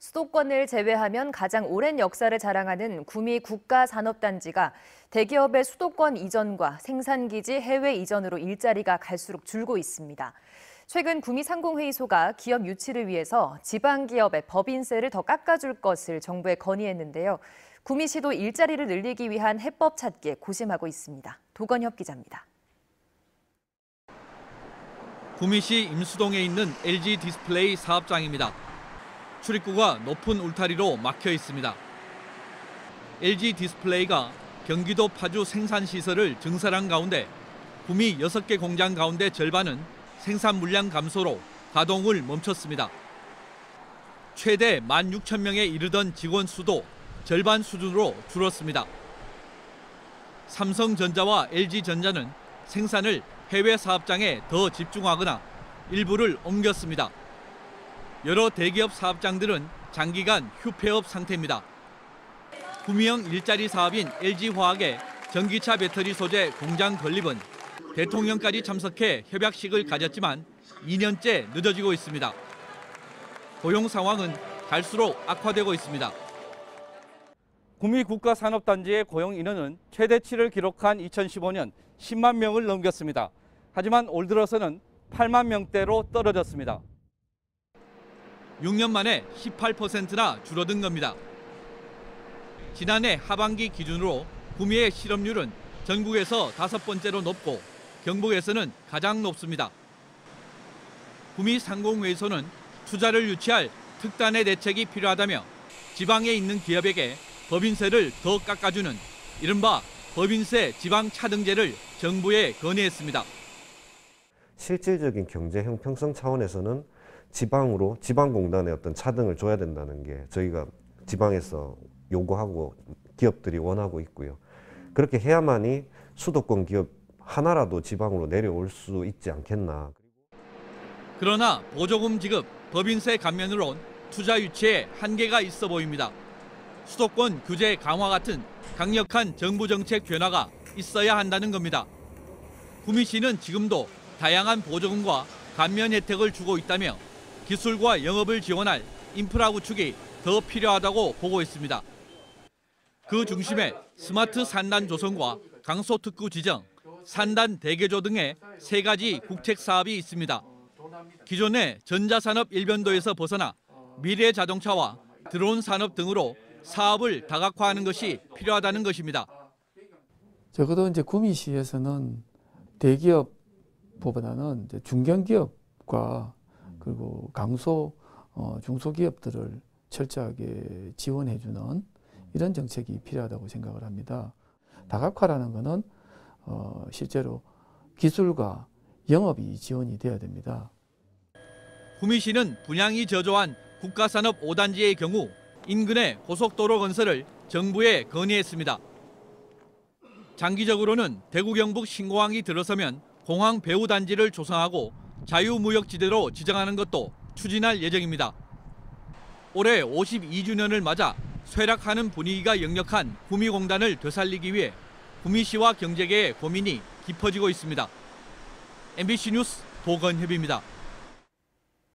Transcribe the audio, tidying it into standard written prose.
수도권을 제외하면 가장 오랜 역사를 자랑하는 구미 국가산업단지가 대기업의 수도권 이전과 생산기지 해외 이전으로 일자리가 갈수록 줄고 있습니다. 최근 구미 상공회의소가 기업 유치를 위해서 지방기업의 법인세를 더 깎아줄 것을 정부에 건의했는데요. 구미시도 일자리를 늘리기 위한 해법 찾기에 고심하고 있습니다. 도건협 기자입니다. 구미시 임수동에 있는 LG 디스플레이 사업장입니다. 출입구가 높은 울타리로 막혀 있습니다. LG 디스플레이가 경기도 파주 생산시설을 증설한 가운데 구미 6개 공장 가운데 절반은 생산 물량 감소로 가동을 멈췄습니다. 최대 16,000명에 이르던 직원 수도 절반 수준으로 줄었습니다. 삼성전자와 LG전자는 생산을 해외 사업장에 더 집중하거나 일부를 옮겼습니다. 여러 대기업 사업장들은 장기간 휴폐업 상태입니다. 구미형 일자리 사업인 LG화학의 전기차 배터리 소재 공장 건립은 대통령까지 참석해 협약식을 가졌지만 2년째 늦어지고 있습니다. 고용 상황은 갈수록 악화되고 있습니다. 구미 국가산업단지의 고용 인원은 최대치를 기록한 2015년 10만 명을 넘겼습니다. 하지만 올 들어서는 8만 명대로 떨어졌습니다. 6년 만에 18%나 줄어든 겁니다. 지난해 하반기 기준으로 구미의 실업률은 전국에서 5번째로 높고 경북에서는 가장 높습니다. 구미 상공회의소는 투자를 유치할 특단의 대책이 필요하다며 지방에 있는 기업에게 법인세를 더 깎아주는 이른바 법인세 지방 차등제를 정부에 건의했습니다. 실질적인 경제 형평성 차원에서는 지방공단에 어떤 차등을 줘야 된다는 게 저희가 지방에서 요구하고 기업들이 원하고 있고요. 그렇게 해야만이 수도권 기업 하나라도 지방으로 내려올 수 있지 않겠나. 그러나 보조금 지급, 법인세 감면으론 투자 유치에 한계가 있어 보입니다. 수도권 규제 강화 같은 강력한 정부 정책 변화가 있어야 한다는 겁니다. 구미시는 지금도 다양한 보조금과 감면 혜택을 주고 있다며 기술과 영업을 지원할 인프라 구축이 더 필요하다고 보고 있습니다. 그 중심에 스마트 산단 조성과 강소특구 지정, 산단 대개조 등의 3가지 국책 사업이 있습니다. 기존의 전자산업 일변도에서 벗어나 미래 자동차와 드론 산업 등으로 사업을 다각화하는 것이 필요하다는 것입니다. 적어도 이제 구미시에서는 대기업보다는 이제 중견기업과 그리고 중소기업들을 철저하게 지원해주는 이런 정책이 필요하다고 생각을 합니다. 다각화라는 것은 실제로 기술과 영업이 지원이 돼야 됩니다. 구미시는 분양이 저조한 국가산업 5단지의 경우 인근의 고속도로 건설을 정부에 건의했습니다. 장기적으로는 대구 경북 신공항이 들어서면 공항 배후 단지를 조성하고 자유무역지대로 지정하는 것도 추진할 예정입니다. 올해 52주년을 맞아 쇠락하는 분위기가 역력한 구미공단을 되살리기 위해 구미시와 경제계의 고민이 깊어지고 있습니다. MBC 뉴스 도건협입니다.